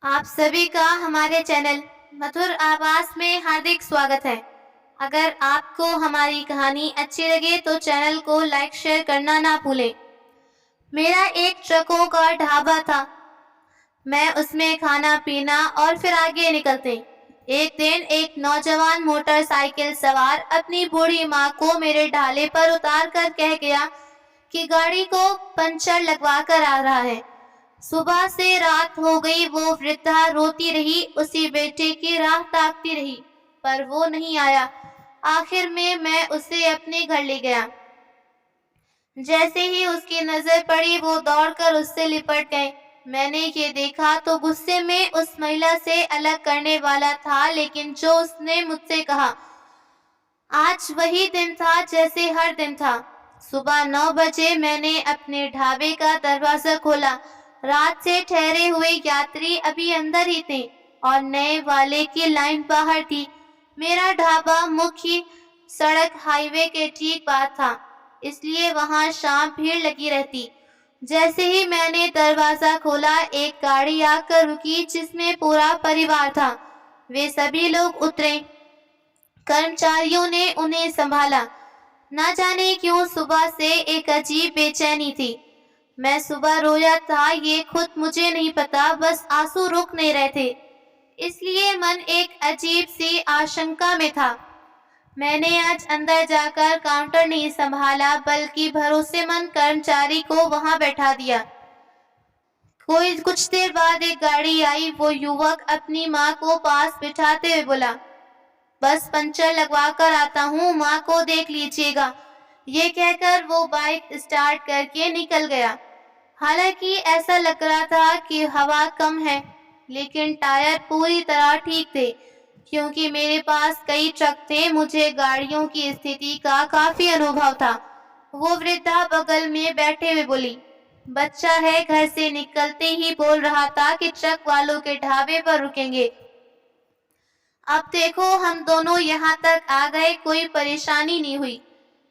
आप सभी का हमारे चैनल मधुर आवाज में हार्दिक स्वागत है। अगर आपको हमारी कहानी अच्छी लगे तो चैनल को लाइक शेयर करना ना भूलें। मेरा एक ट्रकों का ढाबा था। मैं उसमें खाना पीना और फिर आगे निकलते। एक दिन एक नौजवान मोटरसाइकिल सवार अपनी बूढ़ी माँ को मेरे ढाले पर उतार कर कह गया कि गाड़ी को पंचर लगवा कर आ रहा है। सुबह से रात हो गई, वो वृद्धा रोती रही, उसी बेटे की राह ताकती रही, पर वो नहीं आया। आखिर में मैं उसे अपने घर ले गया। जैसे ही उसकी नजर पड़ी वो दौड़कर उससे लिपट गए। मैंने ये देखा तो गुस्से में उस महिला से अलग करने वाला था, लेकिन जो उसने मुझसे कहा आज वही दिन था जैसे हर दिन था। सुबह 9 बजे मैंने अपने ढाबे का दरवाजा खोला। रात से ठहरे हुए यात्री अभी अंदर ही थे और नए वाले की लाइन बाहर थी। मेरा ढाबा मुख्य सड़क हाईवे के ठीक पास था, इसलिए वहां शाम भीड़ लगी रहती। जैसे ही मैंने दरवाजा खोला एक गाड़ी आकर रुकी जिसमें पूरा परिवार था। वे सभी लोग उतरे। कर्मचारियों ने उन्हें संभाला। ना जाने क्यों सुबह से एक अजीब बेचैनी थी। मैं सुबह रोया था, ये खुद मुझे नहीं पता, बस आंसू रुक नहीं रहे थे, इसलिए मन एक अजीब सी आशंका में था। मैंने आज अंदर जाकर काउंटर नहीं संभाला, बल्कि भरोसेमंद कर्मचारी को वहां बैठा दिया। कुछ देर बाद एक गाड़ी आई। वो युवक अपनी माँ को पास बिठाते हुए बोला, बस पंचर लगवा कर आता हूँ, माँ को देख लीजिएगा। ये कहकर वो बाइक स्टार्ट करके निकल गया। हालांकि ऐसा लग रहा था कि हवा कम है, लेकिन टायर पूरी तरह ठीक थे। क्योंकि मेरे पास कई ट्रक थे, मुझे गाड़ियों की स्थिति का काफी अनुभव था। वो वृद्धा बगल में बैठे हुए बोली, बच्चा है, घर से निकलते ही बोल रहा था कि ट्रक वालों के ढाबे पर रुकेंगे। अब देखो हम दोनों यहाँ तक आ गए, कोई परेशानी नहीं हुई।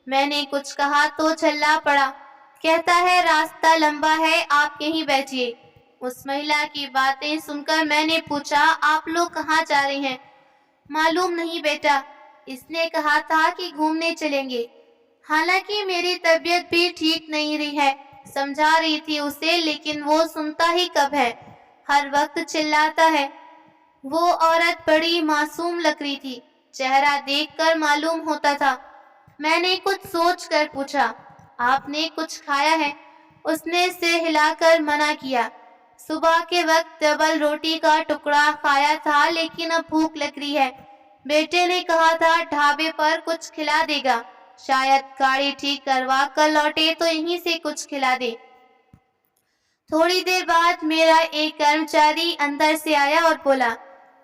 मैंने कुछ कहा तो झल्ला पड़ा। कहता है रास्ता लंबा है, आप यहीं बैठिए। उस महिला की बातें सुनकर मैंने पूछा, आप लोग कहाँ जा रहे हैं? मालूम नहीं बेटा, इसने कहा था कि घूमने चलेंगे। हालांकि मेरी तबीयत भी ठीक नहीं रही है, समझा रही थी उसे, लेकिन वो सुनता ही कब है, हर वक्त चिल्लाता है। वो औरत बड़ी मासूम लग रही थी, चेहरा देखकर मालूम होता था। मैंने कुछ सोचकर पूछा, आपने कुछ खाया है? उसने सिर हिलाकर मना किया। सुबह के वक्त डबल रोटी का टुकड़ा खाया था, लेकिन अब भूख लग रही है। बेटे ने कहा था ढाबे पर कुछ खिला देगा, शायद गाड़ी ठीक करवा कर लौटे तो यहीं से कुछ खिला दे। थोड़ी देर बाद मेरा एक कर्मचारी अंदर से आया और बोला,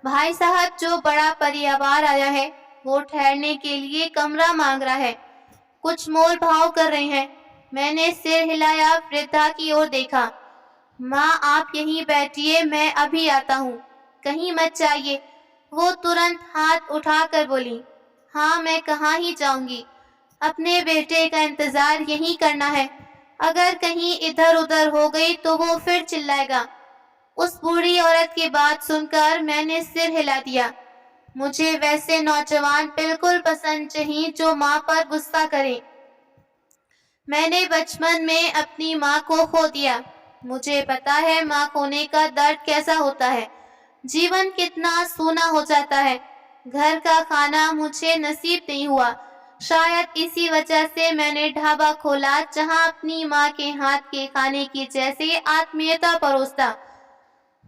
भाई साहब, जो बड़ा परिवार आया है वो ठहरने के लिए कमरा मांग रहा है, कुछ मोल भाव कर रहे हैं। मैंने सिर हिलाया, वृद्धा की ओर देखा। माँ आप यहीं बैठिए, मैं अभी आता हूँ, कहीं मत जाइए। वो तुरंत हाथ उठाकर बोली, हाँ मैं कहाँ ही जाऊंगी, अपने बेटे का इंतजार यहीं करना है। अगर कहीं इधर उधर हो गई तो वो फिर चिल्लाएगा। उस बूढ़ी औरत की बात सुनकर मैंने सिर हिला दिया। मुझे वैसे नौजवान बिल्कुल पसंद नहीं जो माँ पर गुस्सा करे। मैंने बचपन में अपनी माँ को खो दिया। मुझे पता है माँ खोने का दर्द कैसा होता है, जीवन कितना सूना हो जाता है। घर का खाना मुझे नसीब नहीं हुआ। शायद इसी वजह से मैंने ढाबा खोला, जहाँ अपनी माँ के हाथ के खाने की जैसी आत्मीयता परोसता।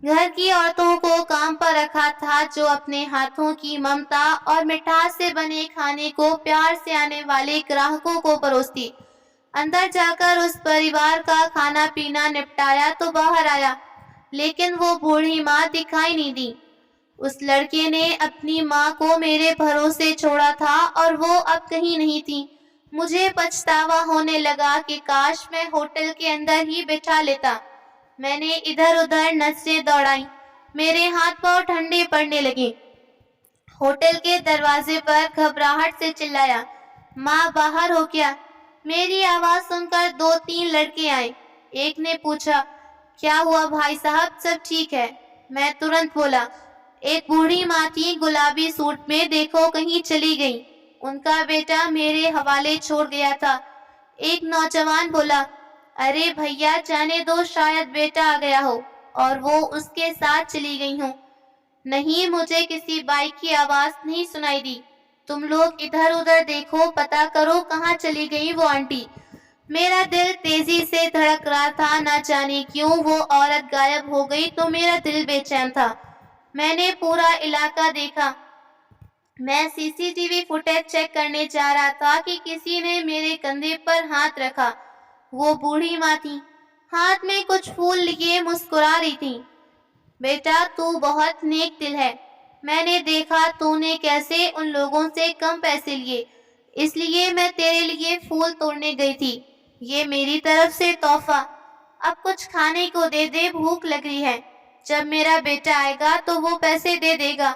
घर की औरतों को काम पर रखा था, जो अपने हाथों की ममता और मिठास से बने खाने को प्यार से आने वाले ग्राहकों को परोसती। अंदर जाकर उस परिवार का खाना पीना निपटाया तो बाहर आया, लेकिन वो बूढ़ी माँ दिखाई नहीं दी। उस लड़के ने अपनी माँ को मेरे भरोसे छोड़ा था और वो अब कहीं नहीं थी। मुझे पछतावा होने लगा कि काश मैं होटल के अंदर ही बिठा लेता। मैंने इधर उधर नजरें दौड़ाई, मेरे हाथ पांव ठंडे पड़ने लगे। होटल के दरवाजे पर घबराहट से चिल्लाया, माँ बाहर हो क्या? मेरी आवाज सुनकर 2-3 लड़के आए। एक ने पूछा, क्या हुआ भाई साहब, सब ठीक है? मैं तुरंत बोला। एक बूढ़ी माँ थी गुलाबी सूट में, देखो कहीं चली गई। उनका बेटा मेरे हवाले छोड़ गया था। एक नौजवान बोला, अरे भैया जाने दो, शायद बेटा आ गया हो और वो उसके साथ चली गई हो। नहीं, मुझे किसी बाइक की आवाज नहीं सुनाई दी। तुम लोग इधर उधर देखो, पता करो कहाँ चली गई वो आंटी। मेरा दिल तेजी से धड़क रहा था, ना जाने क्यों वो औरत गायब हो गई तो मेरा दिल बेचैन था। मैंने पूरा इलाका देखा। मैं सीसीटीवी फुटेज चेक करने जा रहा था कि किसी ने मेरे कंधे पर हाथ रखा। वो बूढ़ी माँ थी, हाथ में कुछ फूल लिए मुस्कुरा रही थी। बेटा तू बहुत नेक दिल है। मैंने देखा तूने कैसे उन लोगों से कम पैसे लिए, इसलिए मैं तेरे लिए फूल तोड़ने गई थी। ये मेरी तरफ से तोहफा। अब कुछ खाने को दे दे, भूख लग रही है। जब मेरा बेटा आएगा तो वो पैसे दे देगा।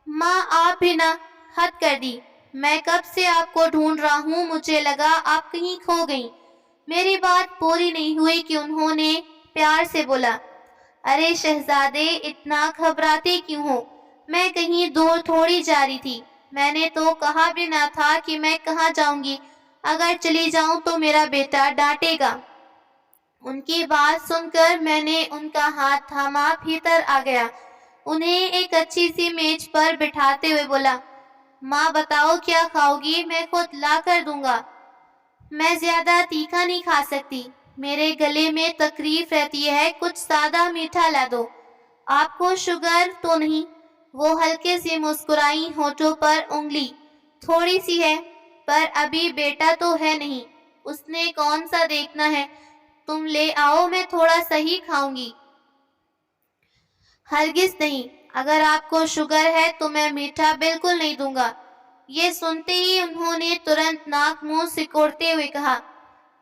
माँ आप भी ना, हद कर दी। मैं कब से आपको ढूंढ रहा हूँ, मुझे लगा आप कहीं खो गई। मेरी बात पूरी नहीं हुई कि उन्होंने प्यार से बोला, अरे शहजादे इतना घबराते क्यों हो, मैं कहीं दूर थोड़ी जा रही थी। मैंने तो कहा भी ना था कि मैं कहाँ जाऊंगी। अगर चली जाऊं तो मेरा बेटा डांटेगा। उनकी बात सुनकर मैंने उनका हाथ थामा, भीतर आ गया। उन्हें एक अच्छी सी मेज पर बिठाते हुए बोला, माँ बताओ क्या खाओगी, मैं खुद ला कर दूंगा। मैं ज्यादा तीखा नहीं खा सकती, मेरे गले में तकलीफ रहती है, कुछ सादा मीठा ला दो। आपको शुगर तो नहीं? वो हल्के से मुस्कुराई, होठों पर उंगली थोड़ी सी है, पर अभी बेटा तो है नहीं, उसने कौन सा देखना है। तुम ले आओ, मैं थोड़ा सही खाऊंगी। हरगिज नहीं, अगर आपको शुगर है तो मैं मीठा बिल्कुल नहीं दूंगा। ये सुनते ही उन्होंने तुरंत नाक मुंह सिकोड़ते हुए कहा,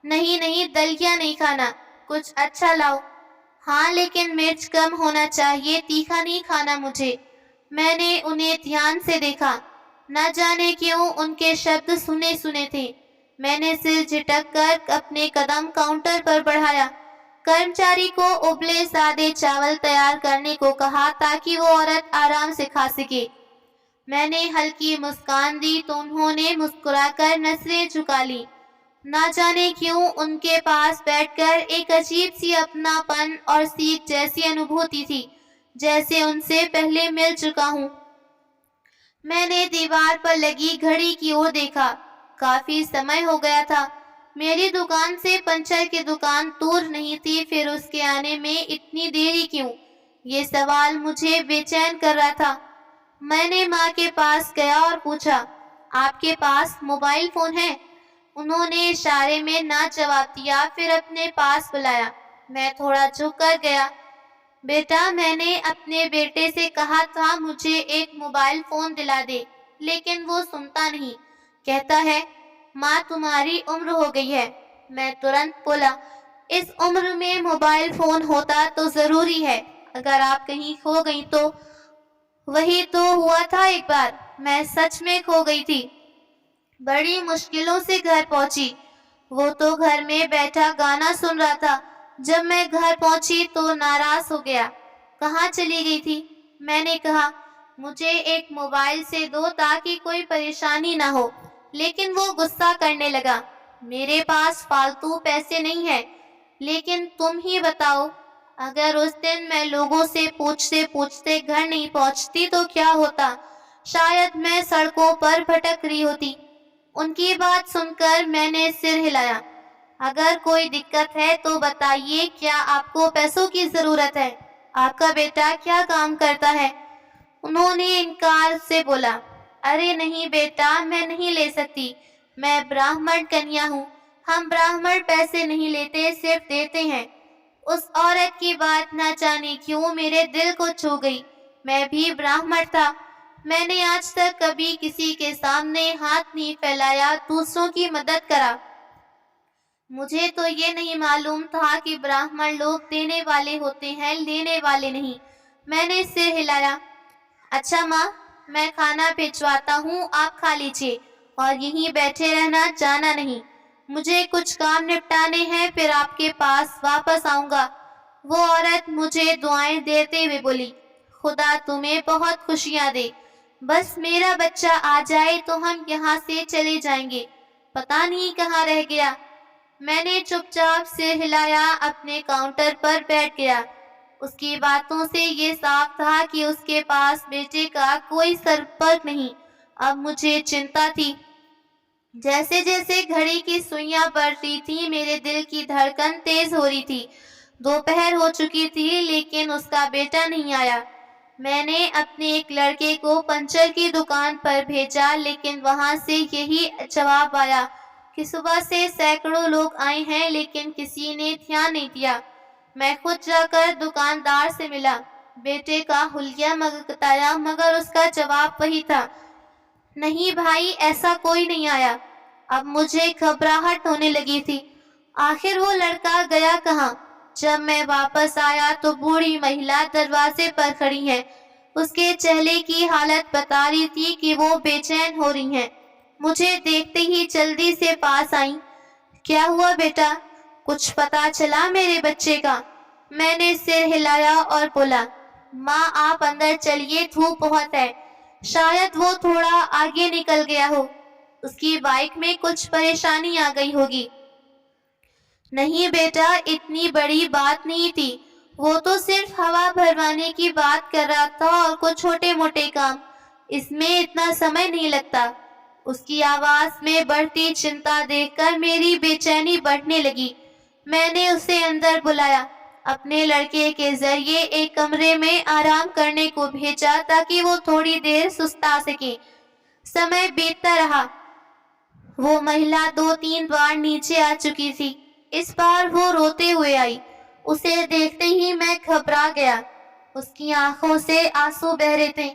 नहीं नहीं, दलिया नहीं खाना, कुछ अच्छा लाओ। हाँ लेकिन मिर्च कम होना चाहिए, तीखा नहीं खाना मुझे। मैंने उन्हें ध्यान से देखा। न जाने क्यों उनके शब्द सुने सुने थे। मैंने सिर झटक कर अपने कदम काउंटर पर बढ़ाया। कर्मचारी को उबले सादे चावल तैयार करने को कहा ताकि वो औरत आराम से खा सके। मैंने हल्की मुस्कान दी तो उन्होंने मुस्कुराकर नजरें झुका ली। ना जाने क्यों उनके पास बैठकर एक अजीब सी अपनापन और सीख जैसी अनुभूति थी, जैसे उनसे पहले मिल चुका हूँ। मैंने दीवार पर लगी घड़ी की ओर देखा। काफी समय हो गया था। मेरी दुकान से पंचर की दुकान दूर नहीं थी, फिर उसके आने में इतनी देरी क्यों? ये सवाल मुझे बेचैन कर रहा था। मैंने माँ के पास गया और पूछा, आपके पास मोबाइल फोन है? उन्होंने इशारे में ना जवाब दिया, फिर अपने पास बुलाया। मैं थोड़ा झुक कर गया। बेटा मैंने अपने बेटे से कहा था मुझे एक मोबाइल फोन दिला दे, लेकिन वो सुनता नहीं। कहता है माँ तुम्हारी उम्र हो गई है। मैं तुरंत बोला, इस उम्र में मोबाइल फोन होता तो जरूरी है, अगर आप कहीं खो गई तो। वही तो हुआ था एक बार, मैं सच में खो गई थी। बड़ी मुश्किलों से घर पहुंची। वो तो घर में बैठा गाना सुन रहा था। जब मैं घर पहुंची तो नाराज हो गया। कहाँ चली गई थी? मैंने कहा, मुझे एक मोबाइल से दो ताकि कोई परेशानी ना हो। लेकिन वो गुस्सा करने लगा, मेरे पास फालतू पैसे नहीं है। लेकिन तुम ही बताओ, अगर उस दिन मैं लोगों से पूछते पूछते घर नहीं पहुंचती तो क्या होता? शायद मैं सड़कों पर भटक रही होती। उनकी बात सुनकर मैंने सिर हिलाया। अगर कोई दिक्कत है तो बताइए, क्या आपको पैसों की जरूरत है? आपका बेटा क्या काम करता है? उन्होंने इनकार से बोला, अरे नहीं बेटा, मैं नहीं ले सकती, मैं ब्राह्मण कन्या हूँ। हम ब्राह्मण पैसे नहीं लेते, सिर्फ देते हैं। उस औरत की बात न जाने क्यों मेरे दिल को छू गई। मैं भी ब्राह्मण था। मैंने आज तक कभी किसी के सामने हाथ नहीं फैलाया, दूसरों की मदद करा। मुझे तो ये नहीं मालूम था कि ब्राह्मण लोग देने वाले होते हैं, लेने वाले नहीं। मैंने सिर हिलाया। अच्छा माँ, मैं खाना भिजवाता हूँ, आप खा लीजिए और यहीं बैठे रहना, जाना नहीं। मुझे कुछ काम निपटाने हैं, फिर आपके पास वापस आऊंगा। वो औरत मुझे दुआएं देते हुए बोली, खुदा तुम्हें बहुत खुशियां दे। बस मेरा बच्चा आ जाए तो हम यहाँ से चले जाएंगे। पता नहीं कहाँ रह गया। मैंने चुपचाप सिर हिलाया, अपने काउंटर पर बैठ गया। उसकी बातों से ये साफ था कि उसके पास बेटे का कोई संपर्क नहीं। अब मुझे चिंता थी। जैसे जैसे घड़ी की सुइयां बढ़ रही थी, मेरे दिल की धड़कन तेज हो रही थी। दोपहर हो चुकी थी, लेकिन उसका बेटा नहीं आया। मैंने अपने एक लड़के को पंचर की दुकान पर भेजा, लेकिन वहां से यही जवाब आया कि सुबह से सैकड़ों लोग आए हैं, लेकिन किसी ने ध्यान नहीं दिया। मैं खुद जाकर दुकानदार से मिला, बेटे का हुलिया बताया, मगर उसका जवाब वही था, नहीं भाई, ऐसा कोई नहीं आया। अब मुझे घबराहट होने लगी थी। आखिर वो लड़का गया कहाँ? जब मैं वापस आया तो बूढ़ी महिला दरवाजे पर खड़ी है। उसके चेहरे की हालत बता रही थी कि वो बेचैन हो रही हैं। मुझे देखते ही जल्दी से पास आई। क्या हुआ बेटा? कुछ पता चला मेरे बच्चे का? मैंने सिर हिलाया और बोला, माँ आप अंदर चलिए, धूप बहुत है। शायद वो थोड़ा आगे निकल गया हो। उसकी बाइक में कुछ परेशानी आ गई होगी। नहीं बेटा, इतनी बड़ी बात नहीं थी। वो तो सिर्फ हवा भरवाने की बात कर रहा था और कुछ छोटे मोटे काम। इसमें इतना समय नहीं लगता। उसकी आवाज में बढ़ती चिंता देखकर मेरी बेचैनी बढ़ने लगी। मैंने उसे अंदर बुलाया, अपने लड़के के जरिए एक कमरे में आराम करने को भेजा ताकि वो थोड़ी देर सुस्ता सके। समय बीतता रहा। वो महिला 2-3 बार नीचे आ चुकी थी। इस बार वो रोते हुए आई। उसे देखते ही मैं घबरा गया। उसकी आंखों से आंसू बह रहे थे।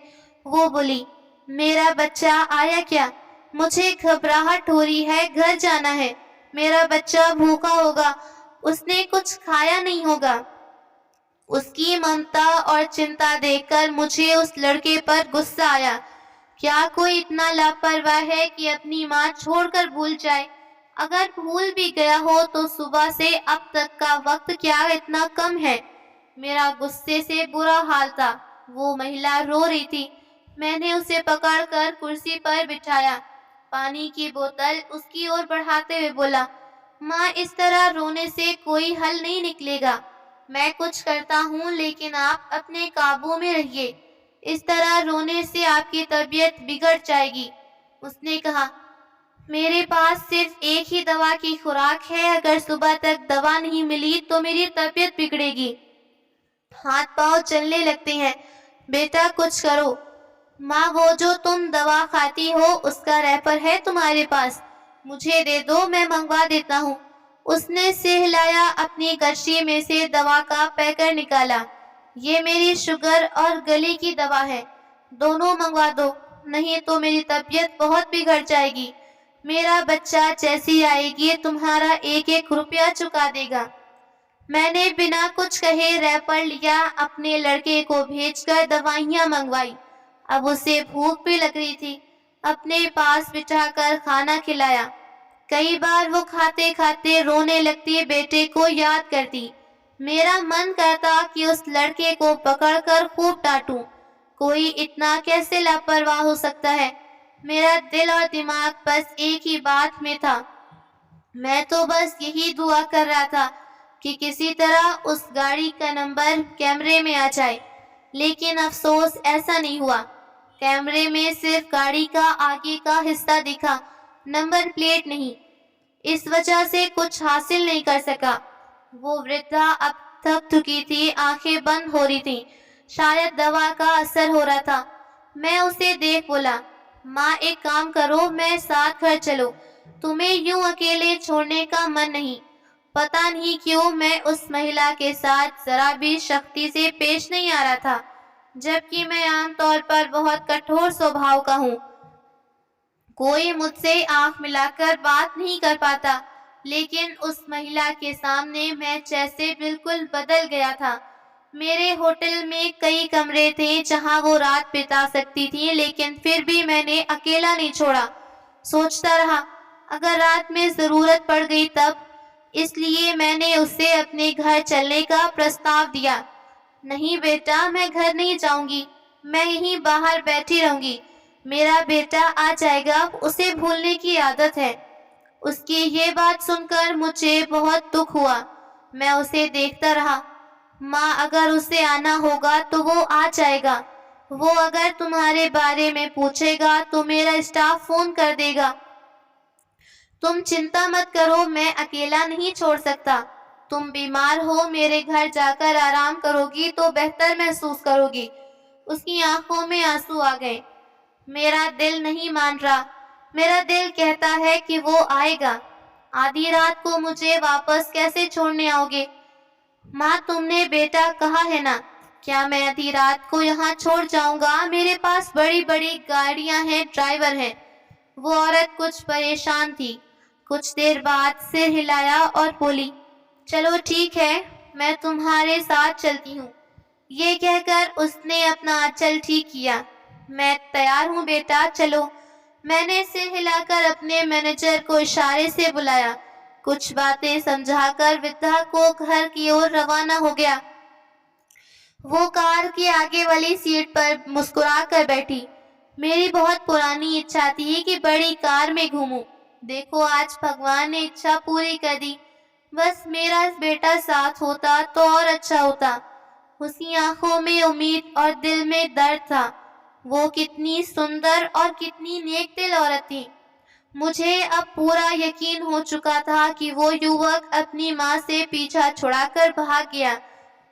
वो बोली, मेरा बच्चा आया क्या? मुझे घबराहट हो रही है, घर जाना है। मेरा बच्चा भूखा होगा, उसने कुछ खाया नहीं होगा। उसकी ममता और चिंता देखकर मुझे उस लड़के पर गुस्सा आया। क्या कोई इतना लापरवाह है कि अपनी माँ छोड़कर भूल जाए? अगर भूल भी गया हो तो सुबह से अब तक का वक्त क्या इतना कम है? मेरा गुस्से से बुरा हाल था। वो महिला रो रही थी। मैंने उसे पकड़कर कुर्सी पर बिठाया, पानी की बोतल उसकी ओर बढ़ाते हुए बोला, माँ इस तरह रोने से कोई हल नहीं निकलेगा। मैं कुछ करता हूँ, लेकिन आप अपने काबू में रहिए। इस तरह रोने से आपकी तबीयत बिगड़ जाएगी। उसने कहा, मेरे पास सिर्फ एक ही दवा की खुराक है। अगर सुबह तक दवा नहीं मिली तो मेरी तबीयत बिगड़ेगी। हाथ पांव चलने लगते हैं। बेटा कुछ करो। माँ वो जो तुम दवा खाती हो उसका रैपर है तुम्हारे पास? मुझे दे दो, मैं मंगवा देता हूँ। उसने सिर हिलाया, अपनी गश्ती में से दवा का पैकेट निकाला। ये मेरी शुगर और गले की दवा है, दोनों मंगवा दो, नहीं तो मेरी तबीयत बहुत बिगड़ जाएगी। मेरा बच्चा जैसी आएगी तुम्हारा 1-1 रुपया चुका देगा। मैंने बिना कुछ कहे रैपर लिया, अपने लड़के को भेजकर दवाइयाँ मंगवाई। अब उसे भूख भी लग रही थी। अपने पास बिठाकर खाना खिलाया। कई बार वो खाते खाते रोने लगती, बेटे को याद करती। मेरा मन करता कि उस लड़के को पकड़कर खूब डांटूं। कोई इतना कैसे लापरवाह हो सकता है? मेरा दिल और दिमाग बस एक ही बात में था। मैं तो बस यही दुआ कर रहा था कि किसी तरह उस गाड़ी का नंबर कैमरे में आ जाए, लेकिन अफसोस ऐसा नहीं हुआ। कैमरे में सिर्फ गाड़ी का आगे का हिस्सा दिखा, नंबर प्लेट नहीं। इस वजह से कुछ हासिल नहीं कर सका। वो वृद्धा अब थक चुकी थी, आंखें बंद हो रही थी। शायद दवा का असर हो रहा था। मैं उसे देख बोला, माँ एक काम करो, मैं साथ घर चलो। तुम्हें यूं अकेले छोड़ने का मन नहीं। पता नहीं क्यों मैं उस महिला के साथ जरा भी शक्ति से पेश नहीं आ रहा था, जबकि मैं आमतौर पर बहुत कठोर स्वभाव का हूँ। कोई मुझसे आंख मिलाकर बात नहीं कर पाता, लेकिन उस महिला के सामने मैं जैसे बिल्कुल बदल गया था। मेरे होटल में कई कमरे थे जहां वो रात बिता सकती थी, लेकिन फिर भी मैंने अकेला नहीं छोड़ा। सोचता रहा, अगर रात में जरूरत पड़ गई तब। इसलिए मैंने उसे अपने घर चलने का प्रस्ताव दिया। नहीं बेटा, मैं घर नहीं जाऊंगी, मैं यहीं बाहर बैठी रहूंगी। मेरा बेटा आ जाएगा, उसे भूलने की आदत है। उसकी ये बात सुनकर मुझे बहुत दुख हुआ। मैं उसे देखता रहा। माँ, अगर उसे आना होगा तो वो आ जाएगा। वो अगर तुम्हारे बारे में पूछेगा तो मेरा स्टाफ फोन कर देगा। तुम चिंता मत करो, मैं अकेला नहीं छोड़ सकता। तुम बीमार हो, मेरे घर जाकर आराम करोगी तो बेहतर महसूस करोगी। उसकी आंखों में आंसू आ गए। मेरा दिल नहीं मान रहा। मेरा दिल कहता है कि वो आएगा। आधी रात को मुझे वापस कैसे छोड़ने आओगे? माँ, तुमने बेटा कहा है ना, क्या मैं आधी रात को यहाँ छोड़ जाऊंगा? मेरे पास बड़ी बड़ी गाड़ियां हैं, ड्राइवर हैं। वो औरत कुछ परेशान थी। कुछ देर बाद सिर हिलाया और बोली, चलो ठीक है, मैं तुम्हारे साथ चलती हूँ। ये कहकर उसने अपना आंचल ठीक किया। मैं तैयार हूँ बेटा, चलो। मैंने सिर हिलाकर अपने मैनेजर को इशारे से बुलाया। कुछ बातें समझाकर वृद्धा को घर की ओर रवाना हो गया। वो कार की आगे वाली सीट पर मुस्कुरा कर बैठी। मेरी बहुत पुरानी इच्छा थी कि बड़ी कार में घूमूं। देखो, आज भगवान ने इच्छा पूरी कर दी। बस मेरा बेटा साथ होता तो और अच्छा होता। उसकी आंखों में उम्मीद और दिल में दर्द था। वो कितनी सुंदर और कितनी नेक दिल औरत थी। मुझे अब पूरा यकीन हो चुका था कि वो युवक अपनी माँ से पीछा छुड़ाकर भाग गया।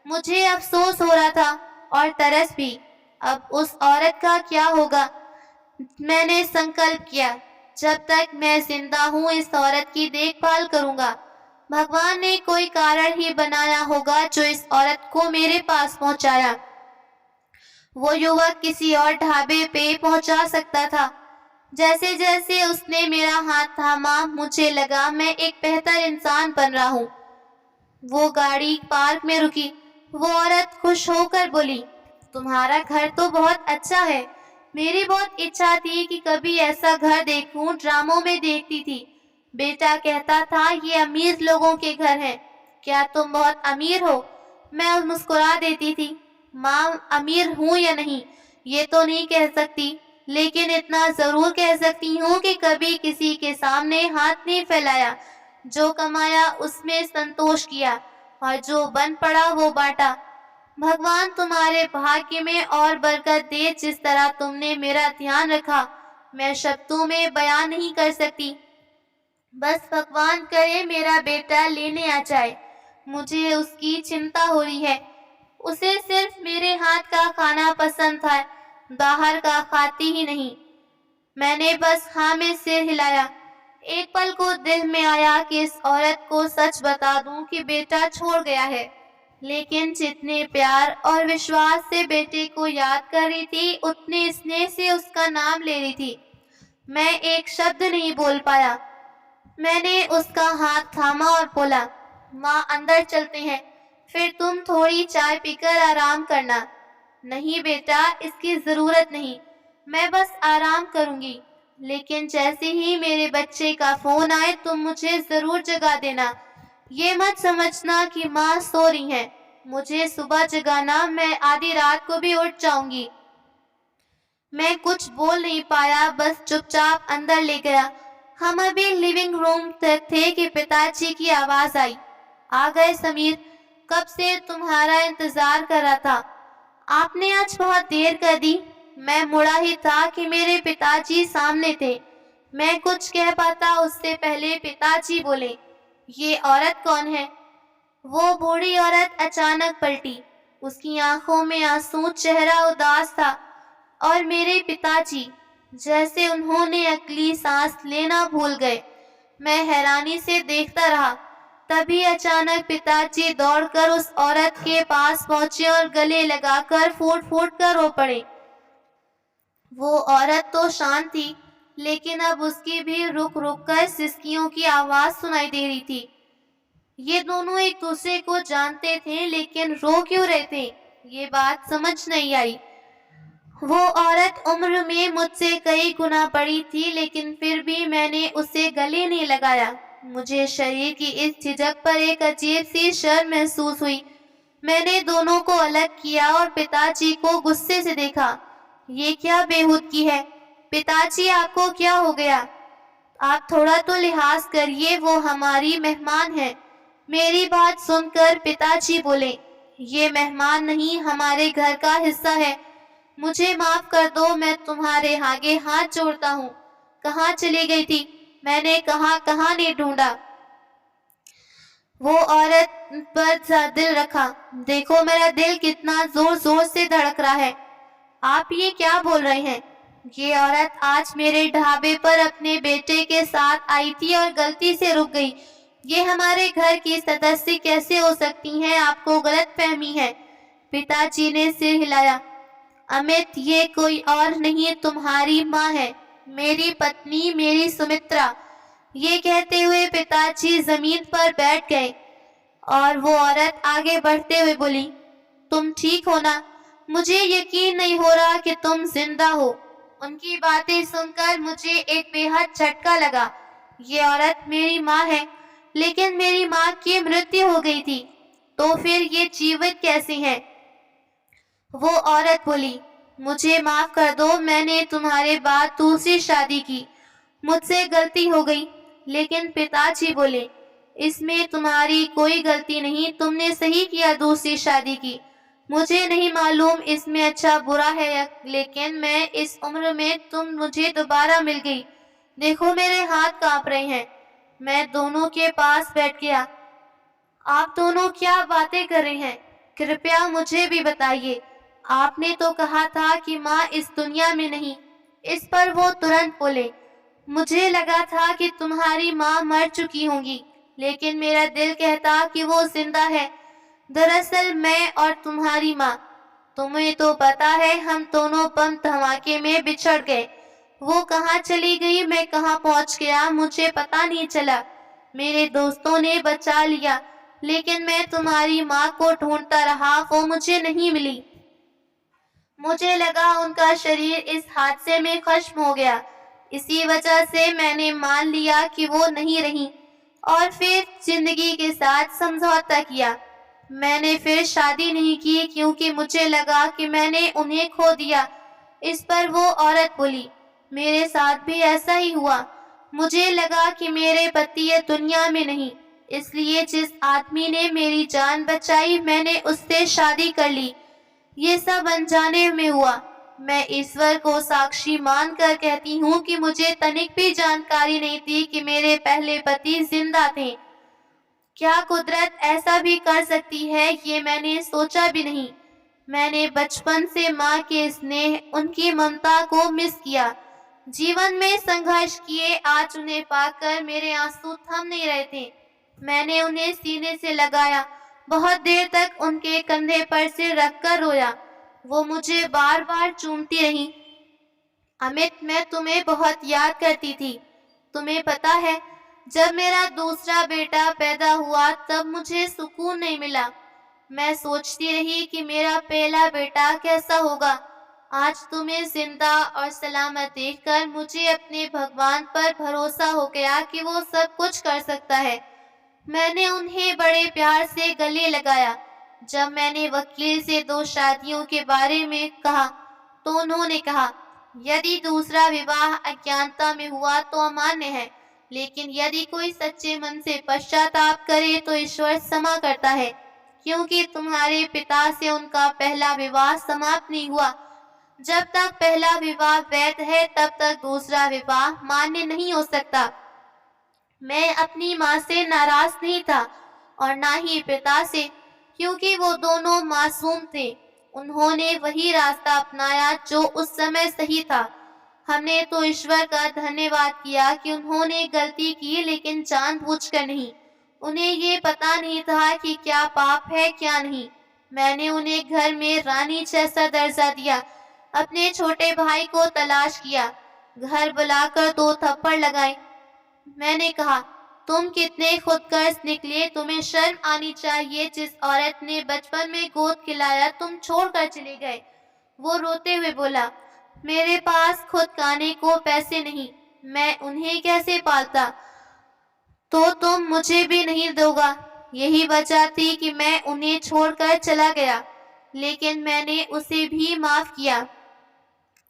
मुझे अफसोस हो रहा था और तरस भी। अब उस औरत का क्या होगा? मैंने संकल्प किया, जब तक मैं जिंदा हूँ इस औरत की देखभाल करूंगा। भगवान ने कोई कारण ही बनाया होगा जो इस औरत को मेरे पास पहुंचाया। वो युवक किसी और ढाबे पे पहुंचा सकता था। जैसे जैसे उसने मेरा हाथ थामा, मुझे लगा मैं एक बेहतर इंसान बन रहा हूँ। वो गाड़ी पार्क में रुकी। वो औरत खुश होकर बोली, तुम्हारा घर तो बहुत अच्छा है। मेरी बहुत इच्छा थी कि कभी ऐसा घर देखूं, ड्रामों में देखती थी। बेटा कहता था ये अमीर लोगों के घर हैं। क्या तुम बहुत अमीर हो? मैं मुस्कुरा देती थी। माँ, अमीर हूँ या नहीं ये तो नहीं कह सकती, लेकिन इतना जरूर कह सकती हूँ कि कभी किसी के सामने हाथ नहीं फैलाया। जो कमाया उसमें संतोष किया और जो बन पड़ा वो बांटा। भगवान तुम्हारे भाग्य में और बरकत दे। जिस तरह तुमने मेरा ध्यान रखा, मैं शब्दों में बयान नहीं कर सकती। बस भगवान करे मेरा बेटा लेने आ जाए। मुझे उसकी चिंता हो रही है। उसे सिर्फ मेरे हाथ का खाना पसंद था, बाहर का खाती ही नहीं। मैंने बस हाँ में सिर हिलाया। एक पल को दिल में आया कि इस औरत को सच बता दूं कि बेटा छोड़ गया है, लेकिन जितने प्यार और विश्वास से बेटे को याद कर रही थी, उतने स्नेह से उसका नाम ले रही थी। मैं एक शब्द नहीं बोल पाया। मैंने उसका हाथ थामा और बोला, माँ, अंदर चलते हैं, फिर तुम थोड़ी चाय पीकर आराम करना। नहीं बेटा, इसकी जरूरत नहीं, मैं बस आराम करूंगी। लेकिन जैसे ही मेरे बच्चे का फोन आए तुम मुझे जरूर जगा देना। ये मत समझना कि माँ सो रही हैं। मुझे सुबह जगाना, मैं आधी रात को भी उठ जाऊंगी। मैं कुछ बोल नहीं पाया, बस चुपचाप अंदर ले गया। हम अभी लिविंग रूम तक थे कि पिताजी की आवाज आई, आ गए समीर, कब से तुम्हारा इंतजार कर रहा था। आपने आज बहुत देर कर दी। मैं मुड़ा ही था कि मेरे पिताजी सामने थे। मैं कुछ कह पाता उससे पहले पिताजी बोले, ये औरत कौन है? वो बूढ़ी औरत अचानक पलटी। उसकी आंखों में आंसू, चेहरा उदास था। और मेरे पिताजी जैसे उन्होंने अगली सांस लेना भूल गए। मैं हैरानी से देखता रहा। तभी अचानक पिताजी दौड़कर उस औरत के पास पहुंचे और गले लगाकर फूट फूट कर रो पड़े। वो औरत तो शांत थी, लेकिन अब उसकी भी रुक रुक कर सिसकियों की आवाज सुनाई दे रही थी। ये दोनों एक दूसरे को जानते थे, लेकिन रो क्यों रहे थे, ये बात समझ नहीं आई। वो औरत उम्र में मुझसे कई गुना बड़ी थी, लेकिन फिर भी मैंने उसे गले नहीं लगाया। मुझे शरीर की इस झिझक पर एक अजीब सी शर्म महसूस हुई। मैंने दोनों को अलग किया और पिताजी को गुस्से से देखा। ये क्या बेहूदगी है? पिताजी, आपको क्या हो गया? आप थोड़ा तो लिहाज करिए, वो हमारी मेहमान है। मेरी बात सुनकर पिताजी बोले, ये मेहमान नहीं, हमारे घर का हिस्सा है। मुझे माफ कर दो, मैं तुम्हारे आगे हाथ जोड़ता हूँ। कहाँ चली गई थी? मैंने कहाँ नहीं ढूंढा। वो औरत पर दिल रखा। देखो मेरा दिल कितना जोर जोर से धड़क रहा है। आप ये क्या बोल रहे हैं? ये औरत आज मेरे ढाबे पर अपने बेटे के साथ आई थी और गलती से रुक गई। ये हमारे घर की सदस्य कैसे हो सकती हैं? आपको गलतफहमी है। पिताजी ने सिर हिलाया। अमित, ये कोई और नहीं, तुम्हारी माँ है, मेरी पत्नी, मेरी सुमित्रा। ये कहते हुए पिताजी जमीन पर बैठ गए और वो औरत आगे बढ़ते हुए बोली, तुम ठीक हो ना? मुझे यकीन नहीं हो रहा कि तुम जिंदा हो। उनकी बातें सुनकर मुझे एक बेहद झटका लगा। ये औरत मेरी माँ है, लेकिन मेरी माँ की मृत्यु हो गई थी, तो फिर ये जीवित कैसे हैं? वो औरत बोली, मुझे माफ कर दो, मैंने तुम्हारे बाद दूसरी शादी की, मुझसे गलती हो गई। लेकिन पिताजी बोले, इसमें तुम्हारी कोई गलती नहीं, तुमने सही किया दूसरी शादी की। मुझे नहीं मालूम इसमें अच्छा बुरा है, लेकिन मैं इस उम्र में तुम मुझे दोबारा मिल गई। देखो मेरे हाथ कांप रहे हैं। मैं दोनों के पास बैठ गया। आप दोनों क्या बातें कर रहे हैं? कृपया मुझे भी बताइए। आपने तो कहा था कि माँ इस दुनिया में नहीं। इस पर वो तुरंत बोले, मुझे लगा था कि तुम्हारी माँ मर चुकी होंगी, लेकिन मेरा दिल कहता कि वो जिंदा है। दरअसल मैं और तुम्हारी माँ, तुम्हें तो पता है, हम दोनों बम धमाके में बिछड़ गए। वो कहाँ चली गई, मैं कहाँ पहुँच गया, मुझे पता नहीं चला। मेरे दोस्तों ने बचा लिया, लेकिन मैं तुम्हारी माँ को ढूंढता रहा, वो मुझे नहीं मिली। मुझे लगा उनका शरीर इस हादसे में खत्म हो गया। इसी वजह से मैंने मान लिया कि वो नहीं रही और फिर जिंदगी के साथ समझौता किया। मैंने फिर शादी नहीं की क्योंकि मुझे लगा कि मैंने उन्हें खो दिया। इस पर वो औरत बोली, मेरे साथ भी ऐसा ही हुआ। मुझे लगा कि मेरे पति ये दुनिया में नहीं, इसलिए जिस आदमी ने मेरी जान बचाई, मैंने उससे शादी कर ली। ये सब अनजाने में हुआ। मैं ईश्वर को साक्षी मानकर कहती हूँ कि मुझे तनिक भी जानकारी नहीं थी कि मेरे पहले पति जिंदा थे। क्या कुदरत ऐसा भी कर सकती है, ये मैंने सोचा भी नहीं। मैंने बचपन से माँ के स्नेह, उनकी ममता को मिस किया। जीवन में संघर्ष किए, आज उन्हें पाकर मेरे आंसू थम नहीं रहे थे। मैंने उन्हें सीने से लगाया, बहुत देर तक उनके कंधे पर सिर रखकर रोया। वो मुझे बार बार चूमती रही। अमित, मैं तुम्हें बहुत याद करती थी। तुम्हें पता है, जब मेरा दूसरा बेटा पैदा हुआ तब मुझे सुकून नहीं मिला। मैं सोचती रही कि मेरा पहला बेटा कैसा होगा। आज तुम्हें जिंदा और सलामत देखकर मुझे अपने भगवान पर भरोसा हो गया कि वो सब कुछ कर सकता है। मैंने उन्हें बड़े प्यार से गले लगाया। जब मैंने वकील से 2 शादियों के बारे में कहा तो उन्होंने कहा, यदि दूसरा विवाह अज्ञानता में हुआ तो अमान्य है, लेकिन यदि कोई सच्चे मन से पश्चाताप करे तो ईश्वर क्षमा करता है, क्योंकि तुम्हारे पिता से उनका पहला विवाह समाप्त नहीं हुआ। जब तक पहला विवाह वैध है, तब तक दूसरा विवाह मान्य नहीं हो सकता। मैं अपनी माँ से नाराज नहीं था और ना ही पिता से, क्योंकि वो दोनों मासूम थे। उन्होंने वही रास्ता अपनाया जो उस समय सही था। हमने तो ईश्वर का धन्यवाद किया कि उन्होंने गलती की, लेकिन जानबूझकर नहीं। उन्हें ये पता नहीं था कि क्या पाप है क्या नहीं। मैंने उन्हें घर में रानी जैसा दर्जा दिया। अपने छोटे भाई को तलाश किया, घर बुलाकर 2 थप्पड़ लगाए। मैंने कहा, तुम कितने खुदगर्ज निकले, तुम्हें शर्म आनी चाहिए। जिस औरत ने बचपन में गोद खिलाया तुम छोड़कर चले गए। वो रोते हुए बोला, मेरे पास खुद खाने को पैसे नहीं, मैं उन्हें कैसे पालता। तो तुम मुझे भी नहीं दोगा। यही वजह थी कि मैं उन्हें छोड़कर चला गया, लेकिन मैंने उसे भी माफ किया।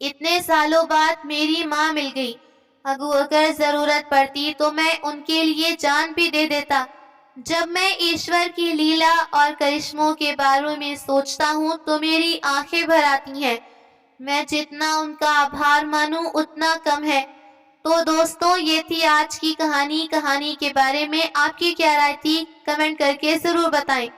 इतने सालों बाद मेरी माँ मिल गई। अगर ज़रूरत पड़ती तो मैं उनके लिए जान भी दे देता। जब मैं ईश्वर की लीला और करिश्मों के बारे में सोचता हूँ तो मेरी आंखें भर आती हैं। मैं जितना उनका आभार मानूं उतना कम है। तो दोस्तों, ये थी आज की कहानी। कहानी के बारे में आपकी क्या राय थी? कमेंट करके ज़रूर बताएं।